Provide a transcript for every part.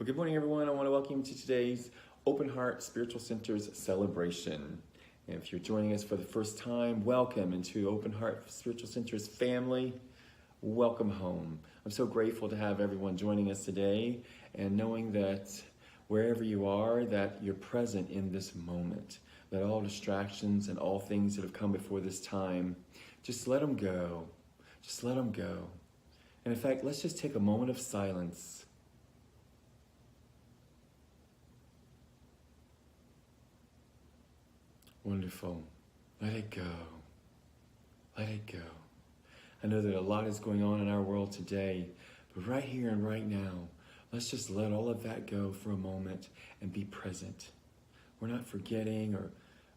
Well, good morning, everyone. I want to welcome you to today's Open Heart Spiritual Center's celebration. And if you're joining us for the first time, welcome into Open Heart Spiritual Center's family. Welcome home. I'm so grateful to have everyone joining us today and knowing that wherever you are, that you're present in this moment. That all distractions and all things that have come before this time, just let them go. Just let them go. And in fact, let's just take a moment of silence. Wonderful. Let it go. Let it go. I know that a lot is going on in our world today, but right here and right now, let's just let all of that go for a moment and be present. We're not forgetting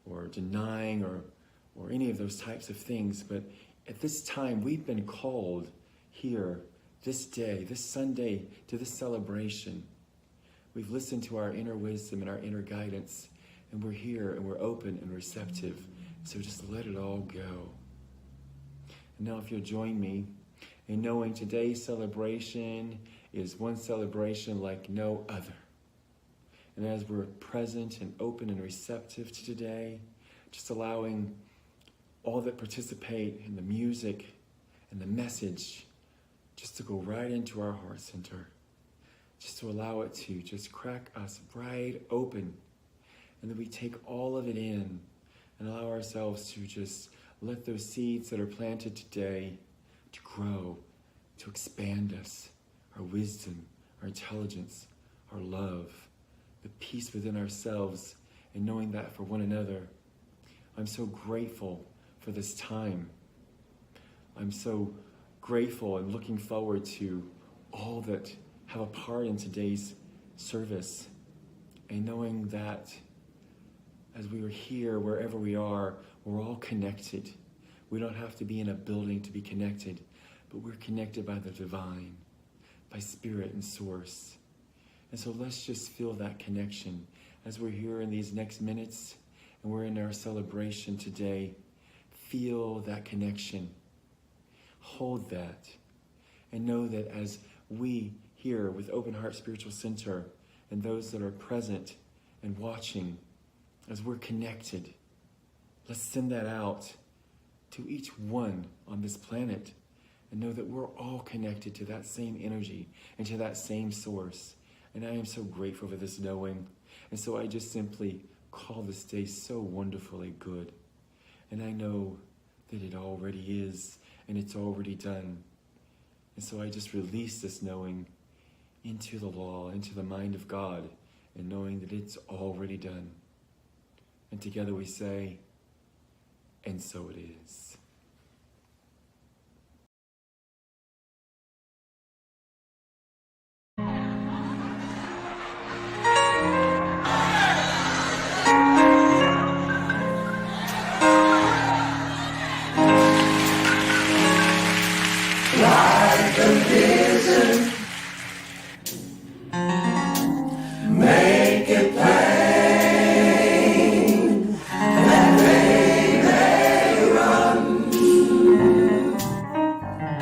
or denying or any of those types of things, but at this time, we've been called here this day, this Sunday, to this celebration. We've listened to our inner wisdom and our inner guidance, and we're here and we're open and receptive. So just let it all go. And now if you'll join me in knowing today's celebration is one celebration like no other. And as we're present and open and receptive to today, just allowing all that participate in the music and the message just to go right into our heart center. Just to allow it to just crack us right open. And then we take all of it in and allow ourselves to just let those seeds that are planted today to grow, to expand us, our wisdom, our intelligence, our love, the peace within ourselves, and knowing that for one another. I'm so grateful for this time. I'm so grateful and looking forward to all that have a part in today's service, and knowing that as we are here, wherever we are, we're all connected. We don't have to be in a building to be connected, but we're connected by the divine, by spirit and source. And so let's just feel that connection as we're here in these next minutes and we're in our celebration today. Feel that connection. Hold that. And know that as we here with Open Heart Spiritual Center and those that are present and watching, as we're connected, let's send that out to each one on this planet and know that we're all connected to that same energy and to that same source. And I am so grateful for this knowing. And so I just simply call this day so wonderfully good. And I know that it already is, and it's already done. And so I just release this knowing into the law, into the mind of God, and knowing that it's already done. And together we say, and so it is. Like a vision, make it plain that they may run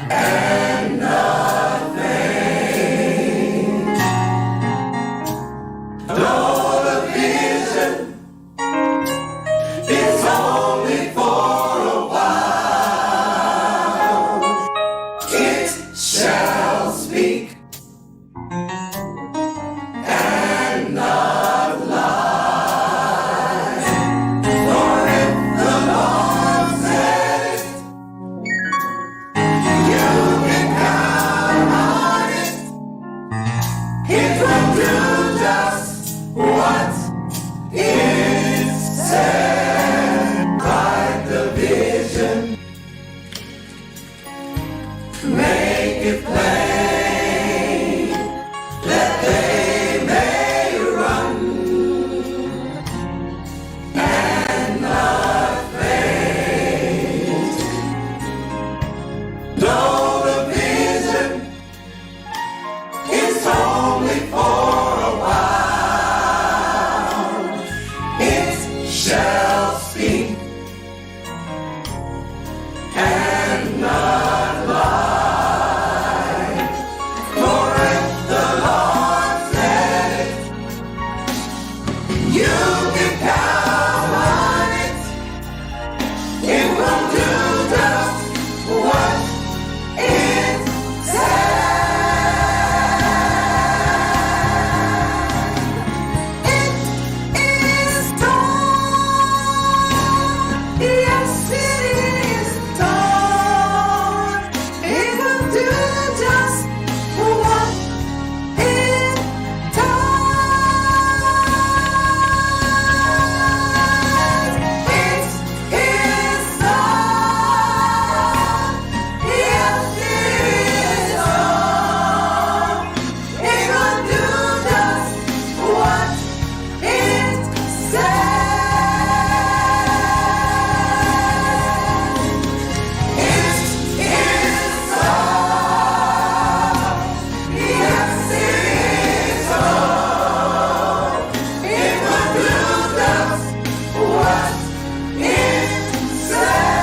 and not faint. Though the vision is only for a while, it shall speak and not lie. For if the Lord said it, you can count on it. It will do just what it said. Write the vision, make it plain that they may run and not faint. Though the vision is only for a while, it shall speak and not lie. For if the Lord said it, you can count on it. It will do just what it said. It is done. Yes, it is done. It will do just what it does. It is done. Yes, it is done. It will do just what it said. It is done. Yes, it is done. It will do just what it said.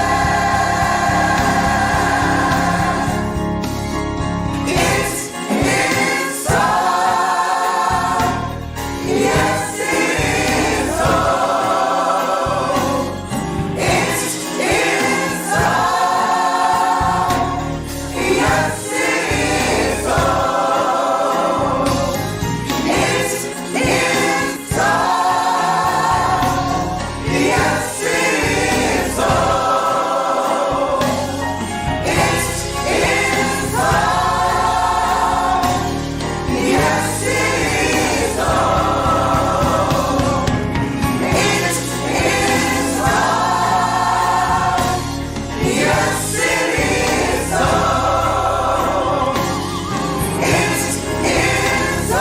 It is done. Yes, it is done. It is done. Yes, it is done. It is done. Yes, it is done. It is done. Yes, it is done. It is done. Yes, it is done. It is done.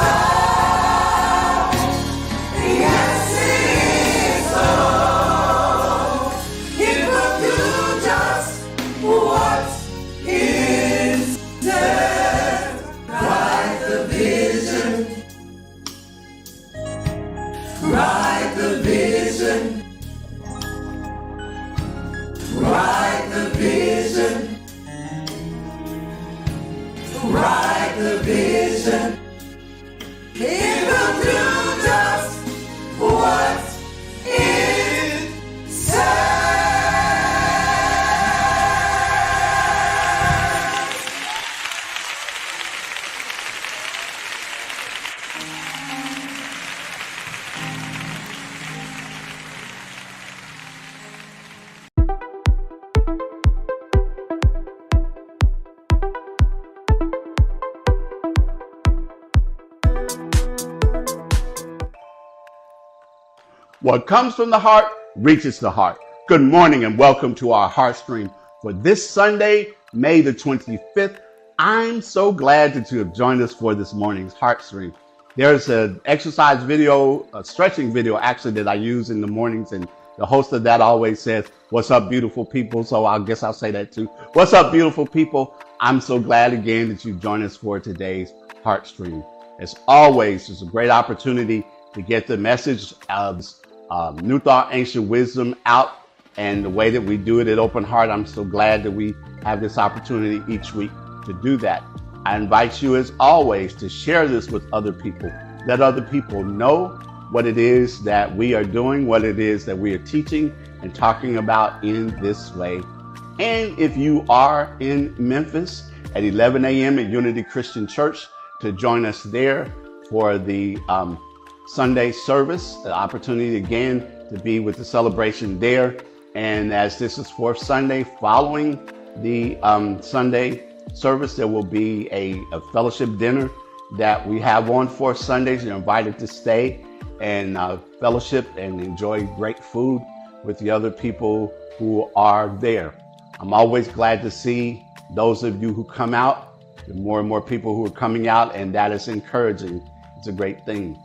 Yes, it is done. It will do just what it said. Write the vision. Write the vision. Write the vision. Write the vision. It will do just what it said. What comes from the heart reaches the heart. Good morning and welcome to our Heartstream for this Sunday, May the 25th. I'm so glad that you have joined us for this morning's Heartstream. There's an exercise video, a stretching video actually that I use in the mornings, and the host of that always says, "What's up, beautiful people?" So I guess I'll say that too. What's up, beautiful people? I'm so glad again that you joined us for today's Heartstream. As always, it's a great opportunity to get the message of New Thought, Ancient Wisdom out. And the way that we do it at Open Heart, I'm so glad that we have this opportunity each week to do that. I invite you, as always, to share this with other people. Let other people know what it is that we are doing, what it is that we are teaching and talking about in this way. And if you are in Memphis at 11 a.m. at Unity Christian Church, to join us there for the Sunday service, the opportunity again to be with the celebration there. And as this is fourth Sunday following the Sunday service, there will be a fellowship dinner that we have on fourth Sundays. You're invited to stay and fellowship and enjoy great food with the other people who are there. I'm always glad to see those of you who come out. There are more and more people who are coming out, and that is encouraging. It's a great thing.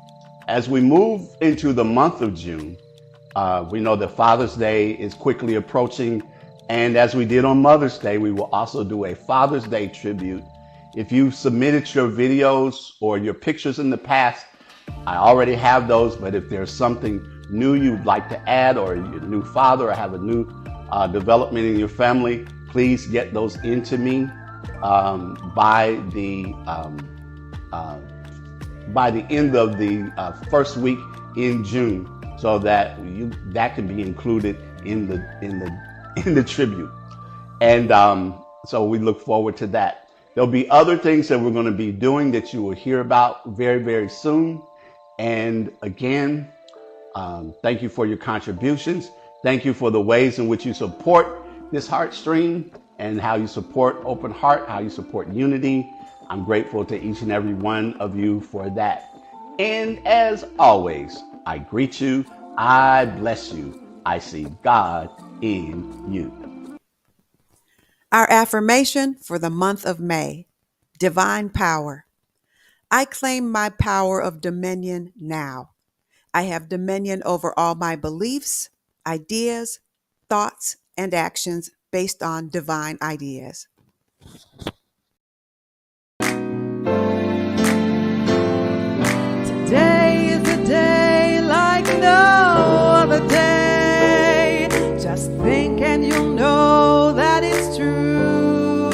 As we move into the month of June, we know that Father's Day is quickly approaching. And as we did on Mother's Day, we will also do a Father's Day tribute. If you submitted your videos or your pictures in the past, I already have those, but if there's something new you'd like to add, or you're a new father or have a new development in your family, please get those into me by the end of the first week in June, so that that can be included in the tribute. And so we look forward to that. There'll be other things that we're going to be doing that you will hear about very, very soon. And again, thank you for your contributions. Thank you for the ways in which you support this Heartstream and how you support Open Heart, how you support Unity. I'm grateful to each and every one of you for that. And as always, I greet you, I bless you, I see God in you. Our affirmation for the month of May: divine power. I claim my power of dominion now. I have dominion over all my beliefs, ideas, thoughts, and actions based on divine ideas. Today is a day like no other day. Just think and you'll know that it's true.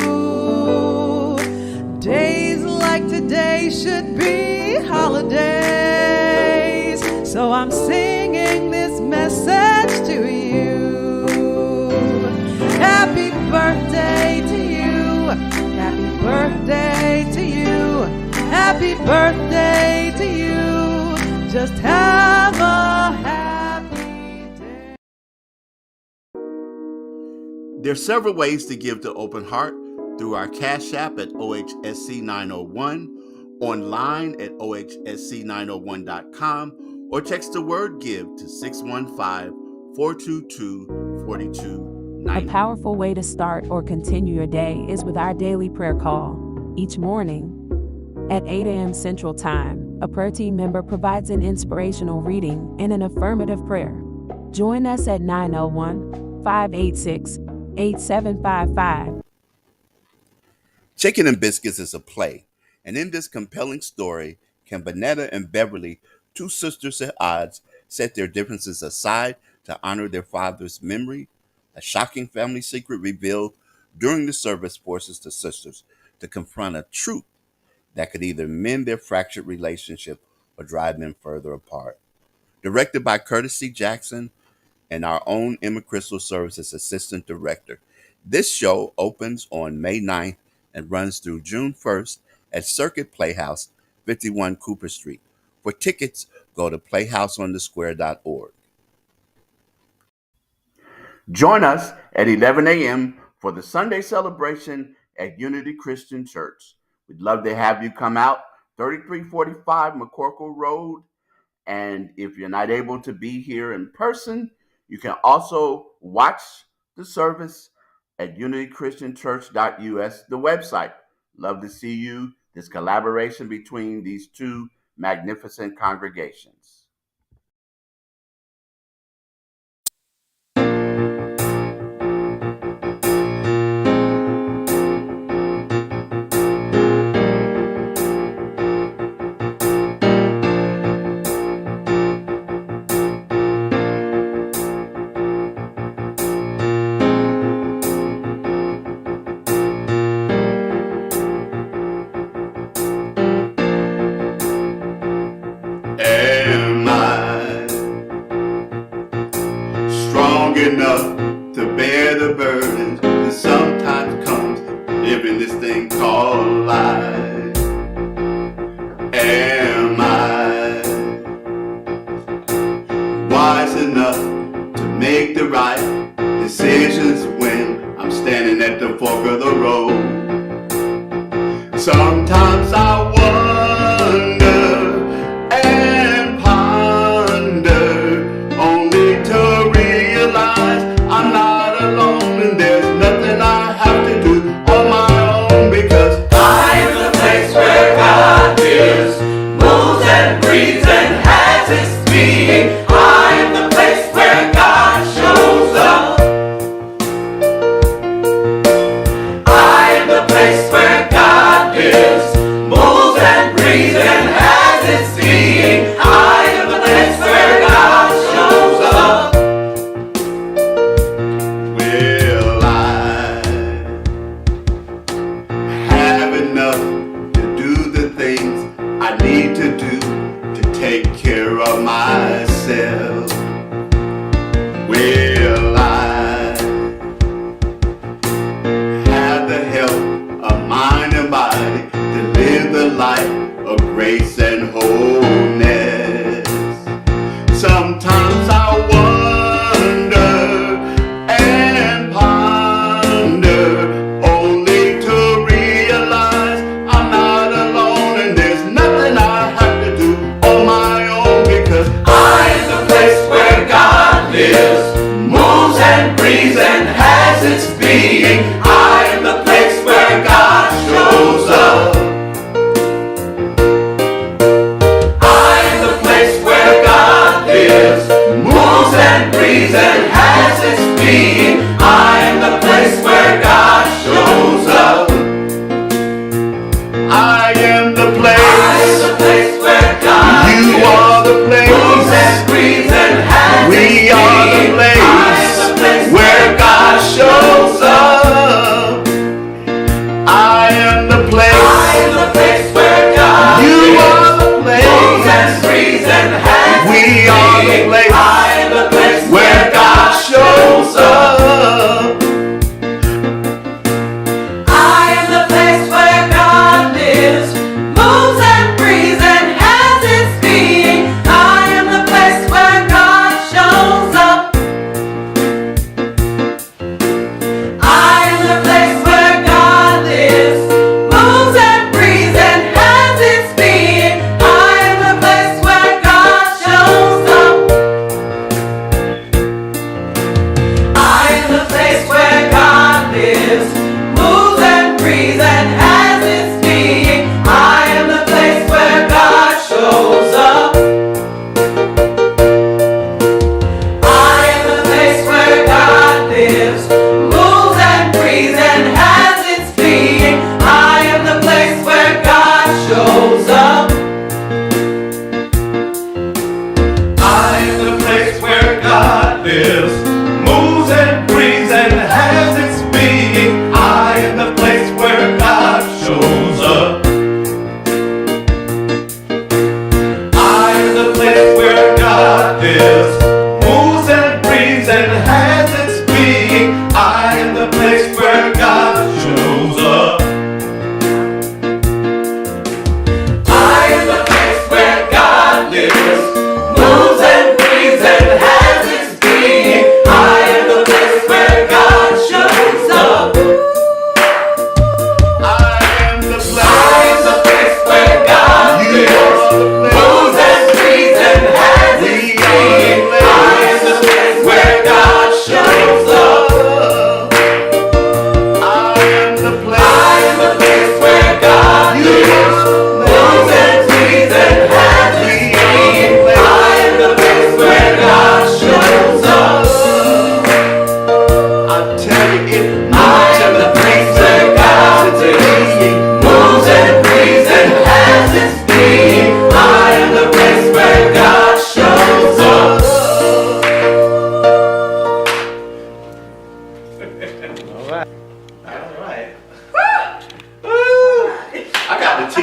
Days like today should be holidays. So I'm singing this message to you. Happy birthday to you. Happy birthday to you. Happy birthday to you. Just have a happy day. There are several ways to give to Open Heart: through our Cash App at OHSC901, online at OHSC901.com, or text the word GIVE to 615-422-4290. A powerful way to start or continue your day is with our daily prayer call. Each morning at 8 a.m. Central Time, a prayer team member provides an inspirational reading and an affirmative prayer. Join us at 901-586-8755. Chicken and Biscuits is a play, and in this compelling story, can Vanetta and Beverly, two sisters at odds, set their differences aside to honor their father's memory? A shocking family secret revealed during the service forces the sisters to confront a truth that could either mend their fractured relationship or drive them further apart. Directed by Curtis C. Jackson and our own Emma Crystal serves as assistant director. This show opens on May 9th and runs through June 1st at Circuit Playhouse, 51 Cooper Street. For tickets, go to playhouseonthesquare.org. Join us at 11 a.m. for the Sunday celebration at Unity Christian Church. We'd love to have you come out, 3345 McCorkle Road, And if you're not able to be here in person, you can also watch the service at unitychristianchurch.us, the website. Love to see you. This collaboration between these two magnificent congregations. Am I strong enough to bear the burdens that sometimes comes living this thing called life? Am I wise enough to make the right decisions when I'm standing at the fork of the road? Sometimes I wonder and ponder, only to realize I'm not alone and there's nothing I have to do on my own, because I am the place where God lives, moves and breathes and has its being. I am the place where God shows up. I am the place where God lives, moves and breathes and has its being. I am the place where God shows up. will I have enough to do the things I need to do to take care of myself? Will I have the help of mind and body to live the life of grace and wholeness? Sometimes I wonder and ponder, only to realize I'm not alone and there's nothing I have to do on my own, because I am the place where God lives, moves and breathes and has its being. I am the place where God shows up. I am the place where God lives, moves and breathes and has its being. I am the place where God shows up. I am the I am place. the place where God You lives, are the moves and place. breathes and has We its are the being. place I am the place where God shows up. I am the I place. am the place where God You lives, are the moves and place. breathes and has We its are the being. place I am the place where God shows up. I am the place where God lives, moves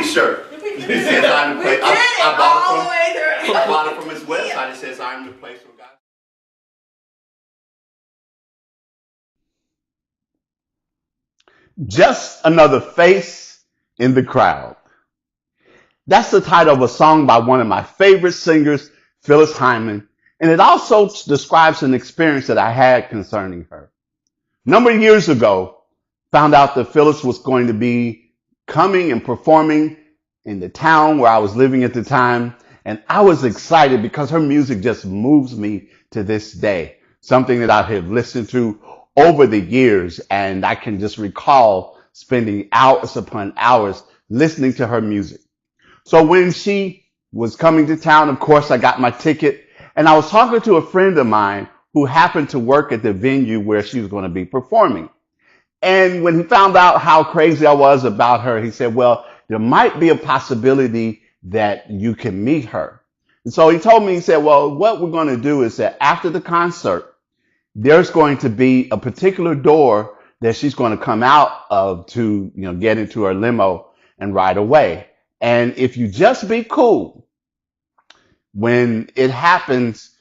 T-shirt. It says I'm the place. I bought it from his website. It says I'm the place where God. Just another face in the crowd. That's the title of a song by one of my favorite singers, Phyllis Hyman, and it also describes an experience that I had concerning her. A number of years ago, found out that Phyllis was going to be coming and performing in the town where I was living at the time, and I was excited because her music just moves me to this day. Something that I have listened to over the years, and I can just recall spending hours upon hours listening to her music. So when she was coming to town, of course, I got my ticket, and I was talking to a friend of mine who happened to work at the venue where she was going to be performing. And when he found out how crazy I was about her, he said, well, there might be a possibility that you can meet her. And so he told me, he said, well, what we're going to do is that after the concert, there's going to be a particular door that she's going to come out of to, get into her limo and ride away. And if you just be cool, when it happens,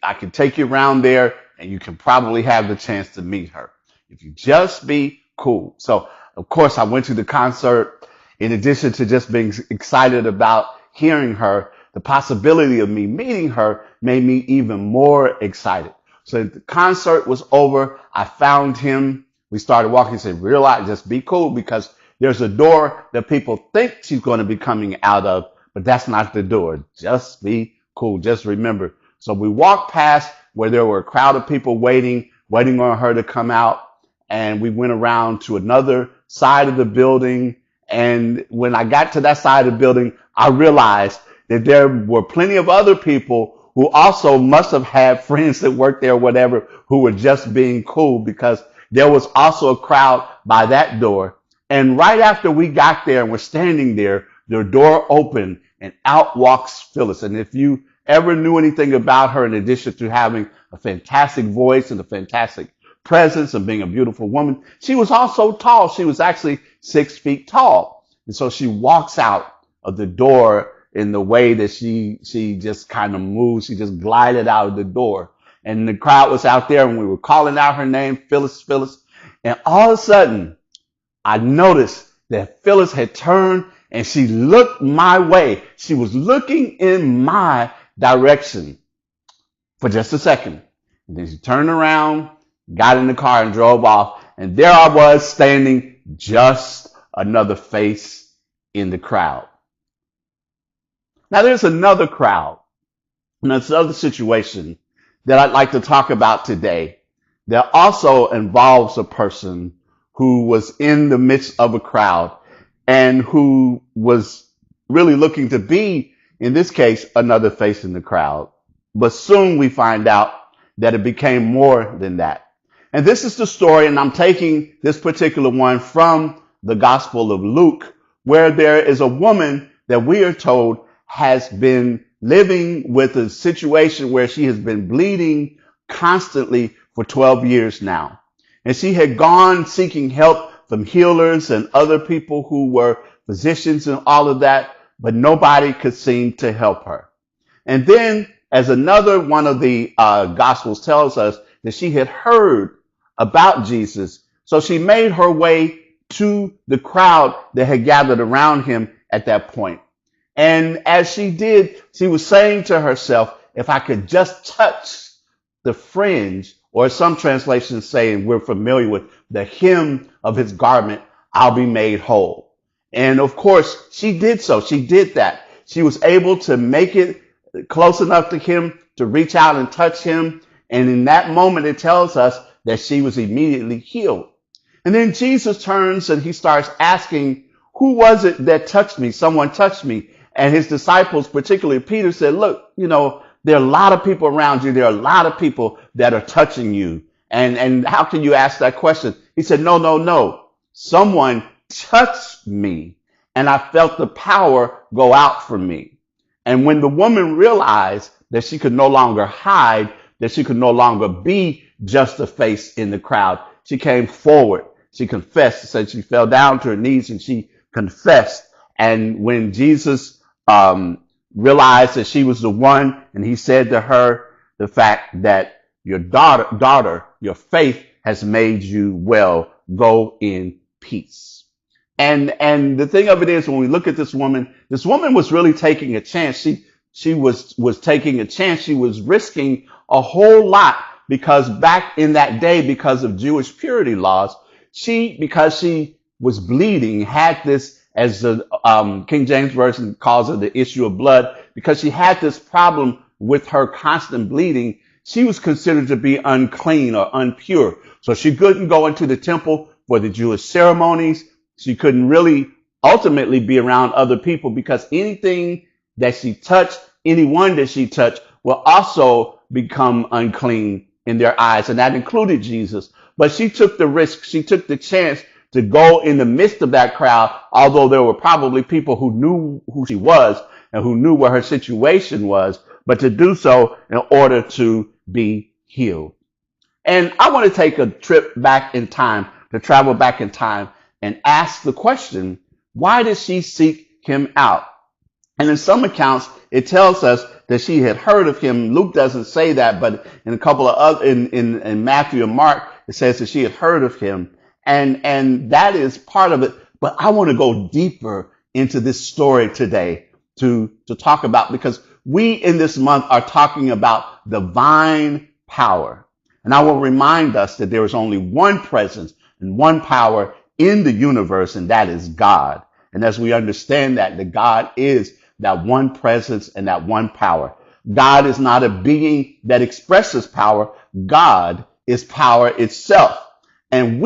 I can take you around there and you can probably have the chance to meet her. If you just be cool. So, of course, I went to the concert. In addition to just being excited about hearing her, the possibility of me meeting her made me even more excited. So the concert was over. I found him. We started walking. He said, realize, just be cool, because there's a door that people think she's going to be coming out of, but that's not the door. Just be cool. Just remember. So we walked past where there were a crowd of people waiting on her to come out. And we went around to another side of the building. And when I got to that side of the building, I realized that there were plenty of other people who also must have had friends that worked there or whatever, who were just being cool, because there was also a crowd by that door. And right after we got there and were standing there, the door opened and out walks Phyllis. And if you ever knew anything about her, in addition to having a fantastic voice and a fantastic presence and being a beautiful woman, she was also tall. She was actually 6 feet tall. And so she walks out of the door in the way that she just kind of moves. She just glided out of the door. And the crowd was out there and we were calling out her name, Phyllis, Phyllis. And all of a sudden, I noticed that Phyllis had turned and she looked my way. She was looking in my direction for just a second. And then she turned around, got in the car and drove off. And there I was standing, just another face in the crowd. Now there's another crowd, and there's another situation that I'd like to talk about today that also involves a person who was in the midst of a crowd and who was really looking to be, in this case, another face in the crowd. But soon we find out that it became more than that. And this is the story, and I'm taking this particular one from the Gospel of Luke, where there is a woman that we are told has been living with a situation where she has been bleeding constantly for 12 years now. And she had gone seeking help from healers and other people who were physicians and all of that, but nobody could seem to help her. And then, as another one of the Gospels tells us, that she had heard about Jesus. So she made her way to the crowd that had gathered around him at that point. And as she did, she was saying to herself, if I could just touch the fringe, or some translations saying we're familiar with, the hem of his garment, I'll be made whole. And of course, she did so. She did that. She was able to make it close enough to him to reach out and touch him. And in that moment, it tells us that she was immediately healed. And then Jesus turns and he starts asking, who was it that touched me? Someone touched me. And his disciples, particularly Peter, said, look, there are a lot of people around you. There are a lot of people that are touching you. And how can you ask that question? He said, no. Someone touched me and I felt the power go out from me. And when the woman realized that she could no longer hide, that she could no longer be just a face in the crowd, she came forward. She confessed, said she fell down to her knees and she confessed. And when Jesus realized that she was the one, and he said to her the fact that your daughter, your faith has made you well. Go in peace. And the thing of it is, when we look at this woman was really taking a chance. She was taking a chance. She was risking a whole lot, because back in that day, because of Jewish purity laws, because she was bleeding, had this, as the King James Version calls it, the issue of blood, because she had this problem with her constant bleeding. She was considered to be unclean or impure. So she couldn't go into the temple for the Jewish ceremonies. She couldn't really ultimately be around other people, because anything that she touched, anyone that she touched, will also become unclean in their eyes. And that included Jesus. But she took the risk. She took the chance to go in the midst of that crowd, although there were probably people who knew who she was and who knew what her situation was, but to do so in order to be healed. And I want to take a trip back in time, to travel back in time, and ask the question, why did she seek him out? And in some accounts, it tells us that she had heard of him. Luke doesn't say that, but in a couple of other, in Matthew and Mark, it says that she had heard of him. And that is part of it. But I want to go deeper into this story today to talk about, because we in this month are talking about divine power. And I will remind us that there is only one presence and one power in the universe, and that is God. And as we understand that God is that one presence and that one power. God is not a being that expresses power. God is power itself. And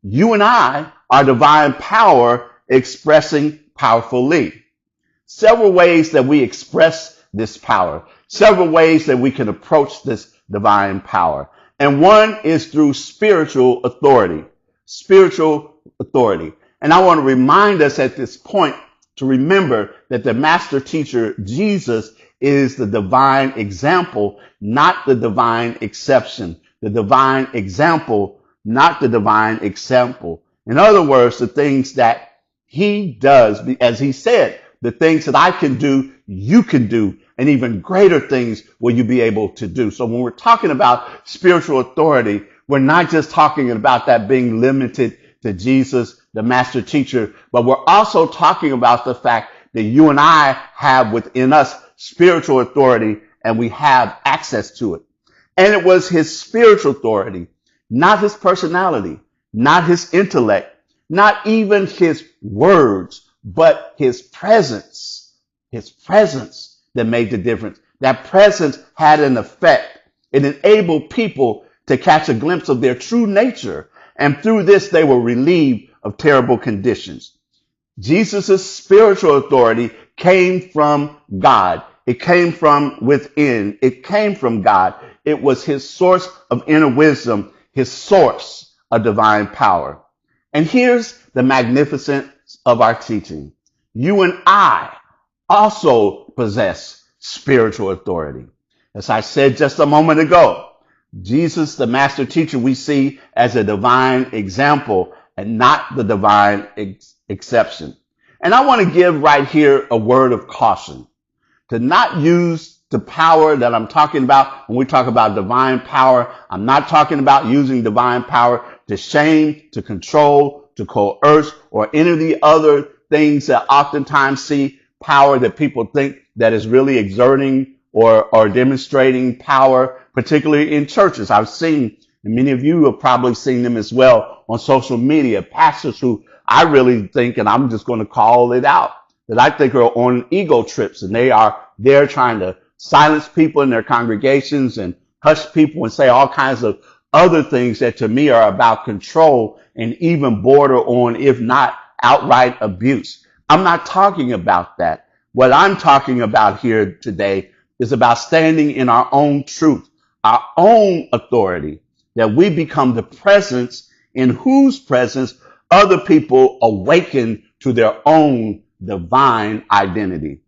you and I, are divine power expressing powerfully. Several ways that we express this power. Several ways that we can approach this divine power. And one is through spiritual authority. Spiritual authority. And I want to remind us at this point to remember that the master teacher, Jesus, is the divine example, not the divine exception. The divine example, not the divine example. In other words, the things that he does, as he said, the things that I can do, you can do, and even greater things will you be able to do. So when we're talking about spiritual authority, we're not just talking about that being limited to Jesus, the master teacher, but we're also talking about the fact that you and I have within us spiritual authority, and we have access to it. And it was his spiritual authority, not his personality, not his intellect, not even his words, but his presence that made the difference. That presence had an effect. It enabled people to catch a glimpse of their true nature. And through this, they were relieved of terrible conditions. Jesus' spiritual authority came from God. It came from within. It came from God. It was his source of inner wisdom, his source of divine power. And here's the magnificence of our teaching. You and I also possess spiritual authority. As I said just a moment ago, Jesus, the master teacher, we see as a divine example and not the divine exception. And I want to give right here a word of caution to not use the power that I'm talking about. When we talk about divine power, I'm not talking about using divine power to shame, to control, to coerce, or any of the other things that oftentimes see power that people think that is really exerting or demonstrating power, particularly in churches. I've seen, and many of you have probably seen them as well on social media, pastors who I really think, and I'm just going to call it out, that I think are on ego trips, and they're trying to silence people in their congregations and hush people and say all kinds of other things that to me are about control and even border on, if not outright abuse. I'm not talking about that. What I'm talking about here today is about standing in our own truth, our own authority, that we become the presence in whose presence other people awaken to their own divine identity.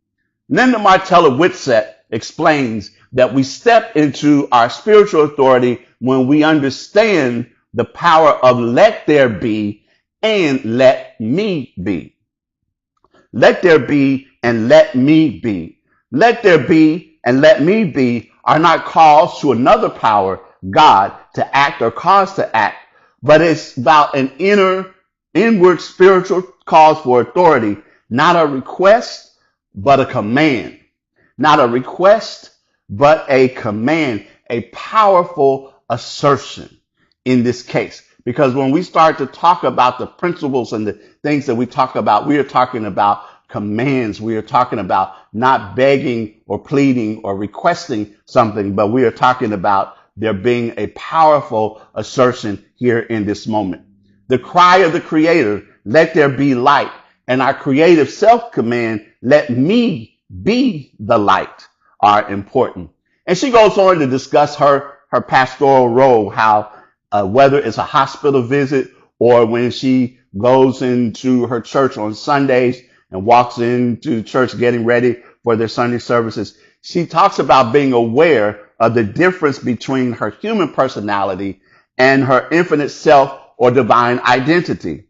Linda Martella Whitsett explains that we step into our spiritual authority when we understand the power of let there be and let me be. Let there be and let me be. Let there be and let me be are not calls to another power, God, to act or cause to act, but it's about an inward spiritual cause for authority, not a request, but a command. Not a request, but a command, a powerful assertion in this case. Because when we start to talk about the principles and the things that we talk about, we are talking about commands. We are talking about not begging or pleading or requesting something, but we are talking about there being a powerful assertion here in this moment. The cry of the Creator, let there be light, and our creative self-command, let me be the light, are important. And she goes on to discuss her pastoral role, how whether it's a hospital visit or when she goes into her church on Sundays and walks into church getting ready for their Sunday services, she talks about being aware of the difference between her human personality and her infinite self or divine identity.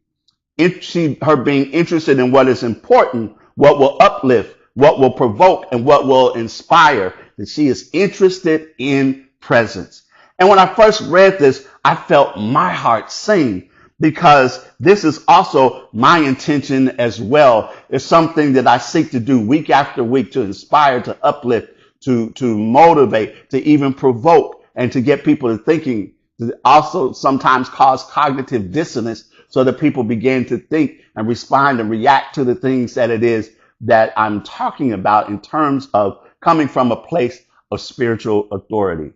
Her being interested in what is important, what will uplift, what will provoke, and what will inspire. That she is interested in presence. And when I first read this, I felt my heart sing, because this is also my intention as well. It's something that I seek to do week after week, to inspire, to uplift, to motivate, to even provoke, and to get people to thinking, to also sometimes cause cognitive dissonance so that people begin to think and respond and react to the things that it is that I'm talking about in terms of coming from a place of spiritual authority.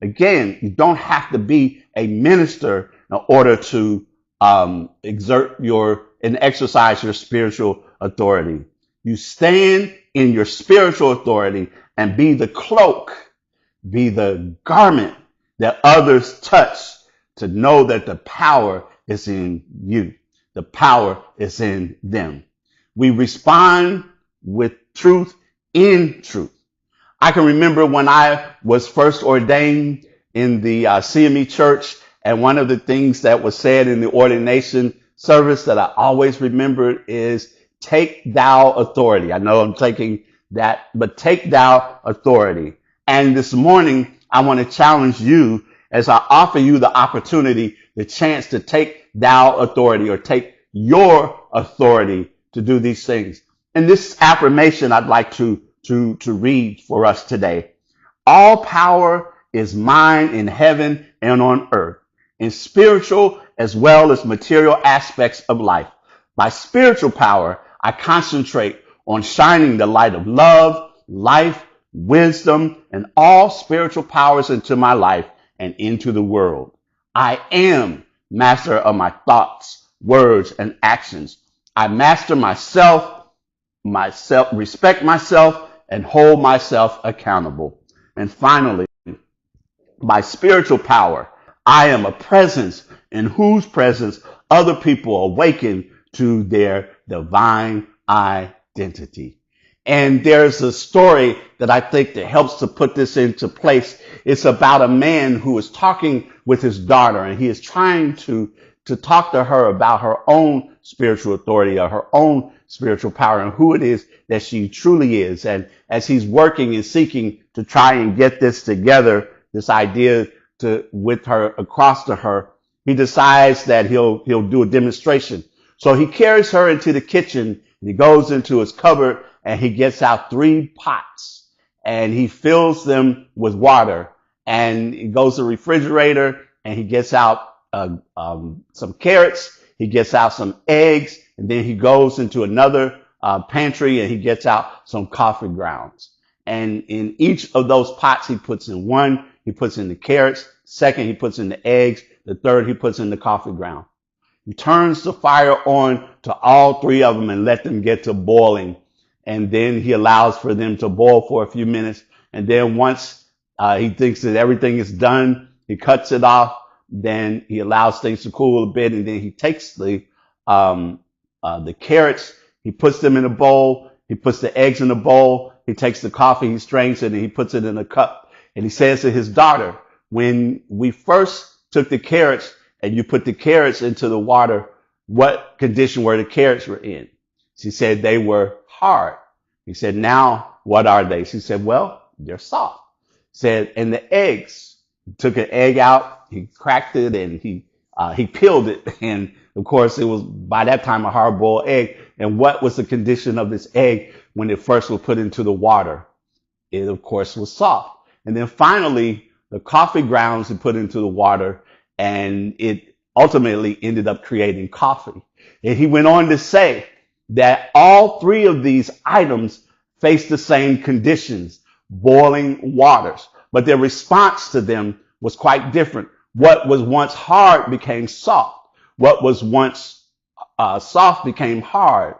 Again, you don't have to be a minister in order to exert and exercise your spiritual authority. You stand in your spiritual authority and be the cloak, be the garment that others touch, to know that the power is in you. The power is in them. We respond with truth in truth. I can remember when I was first ordained in the CME church, and one of the things that was said in the ordination service that I always remembered is, take thou authority. I know I'm taking that, but take thou authority. And this morning, I want to challenge you as I offer you the opportunity, the chance to take thou authority, or take your authority to do these things. In this affirmation, I'd like to read for us today. All power is mine in heaven and on earth, in spiritual as well as material aspects of life. By spiritual power, I concentrate on shining the light of love, life, wisdom, and all spiritual powers into my life and into the world. I am master of my thoughts, words, and actions. I master myself, respect myself, and hold myself accountable. And finally, by spiritual power, I am a presence in whose presence other people awaken to their divine identity. And there's a story that I think that helps to put this into place. It's about a man who is talking with his daughter, and he is trying to talk to her about her own spiritual authority, or her own spiritual power, and who it is that she truly is. And as he's working and seeking to try and get this together, this idea with her across to her, he decides that he'll do a demonstration. So he carries her into the kitchen, and he goes into his cupboard, and he gets out 3 pots, and he fills them with water, and he goes to the refrigerator, and he gets out some carrots, he gets out some eggs, and then he goes into another pantry, and he gets out some coffee grounds. And in each of those pots, he puts in one, he puts in the carrots, second, he puts in the eggs, the third, he puts in the coffee ground. He turns the fire on to all 3 of them and let them get to boiling. And then he allows for them to boil for a few minutes. And then once he thinks that everything is done, he cuts it off. Then he allows things to cool a bit. And then he takes the carrots, he puts them in a bowl. He puts the eggs in a bowl. He takes the coffee, he strains it, and he puts it in a cup. And he says to his daughter, when we first took the carrots and you put the carrots into the water, what condition were the carrots were in? She said they were hard. He said, now what are they? She said, well, they're soft. Said, and the eggs, he took an egg out, he cracked it, and he peeled it. And of course, it was by that time a hard-boiled egg. And what was the condition of this egg when it first was put into the water? It, of course, was soft. And then finally, the coffee grounds he put into the water, and it ultimately ended up creating coffee. And he went on to say that all three of these items face the same conditions, boiling waters, but their response to them was quite different. What was once hard became soft. What was once soft became hard.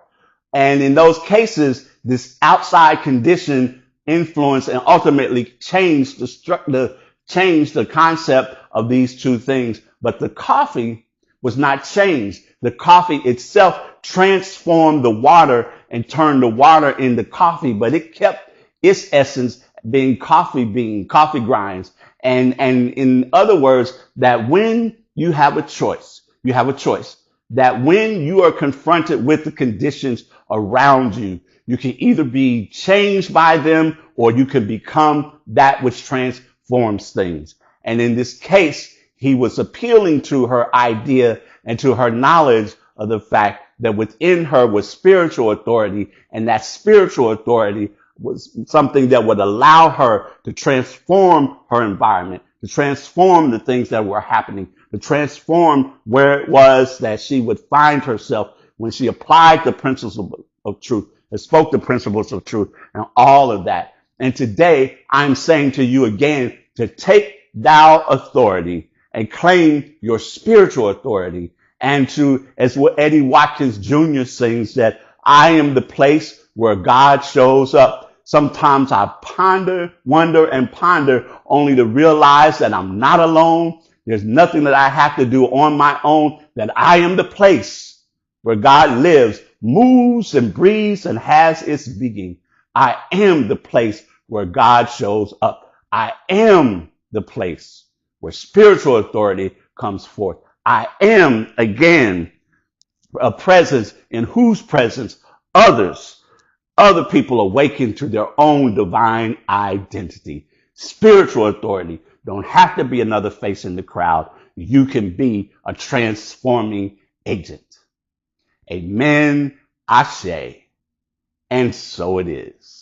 And in those cases, this outside condition influenced and ultimately changed the concept of these two things. But the coffee was not changed. The coffee itself transformed the water and turned the water into coffee, but it kept its essence being coffee bean, coffee grinds. And in other words, that when you have a choice, that when you are confronted with the conditions around you, you can either be changed by them or you can become that which transforms things. And in this case, he was appealing to her idea and to her knowledge of the fact that within her was spiritual authority, and that spiritual authority was something that would allow her to transform her environment, to transform the things that were happening, to transform where it was that she would find herself when she applied the principles of truth and spoke the principles of truth and all of that. And today I'm saying to you again to take thou authority and claim your spiritual authority, and to, as what Eddie Watkins Jr. sings, that I am the place where God shows up. Sometimes I wonder and ponder only to realize that I'm not alone. There's nothing that I have to do on my own, that I am the place where God lives, moves and breathes and has its being. I am the place where God shows up. I am the place where spiritual authority comes forth. I am, again, a presence in whose presence other people awaken to their own divine identity. Spiritual authority don't have to be another face in the crowd. You can be a transforming agent. Amen, ashe, and so it is.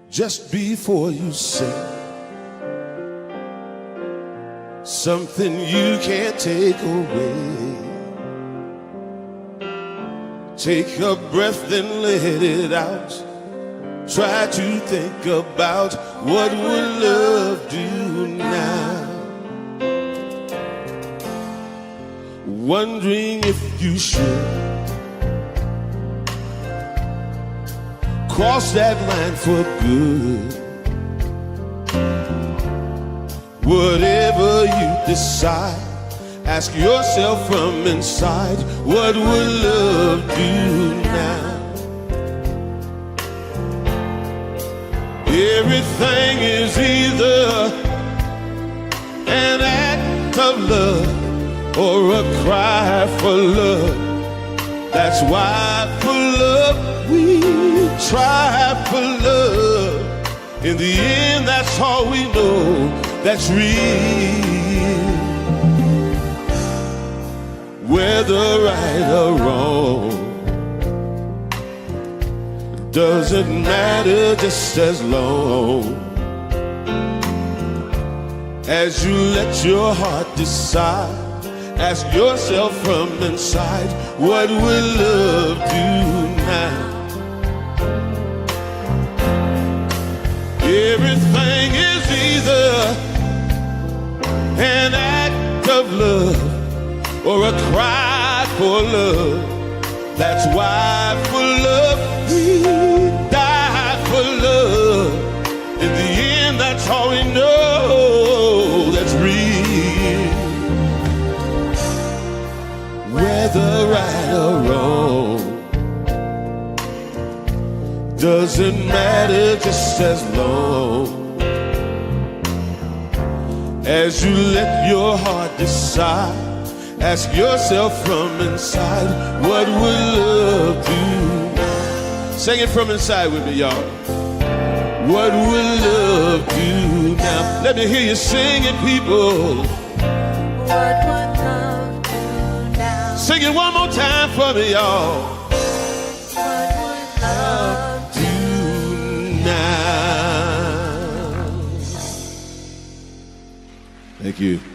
Just before you say something you can't take away, take a breath, then let it out. Try to think about what would love do now. Wondering if you should cross that line for good. Whatever you decide, ask yourself from inside, what would love do now? Everything is either an act of love or a cry for love. That's why for love we try for love. In the end, that's all we know that's real. Whether right or wrong doesn't matter, just as long as you let your heart decide. Ask yourself from inside, what will love do now? Everything is either an act of love or a cry for love. That's why for love we die for love. In the end, that's all we know. doesn't matter just as long as you let your heart decide. Ask yourself from inside, what would love do? Sing it from inside with me, y'all. What would love do now? Let me hear you sing it, people. What would love do now? Sing it one more time for me, y'all. What would love Do now. Thank you.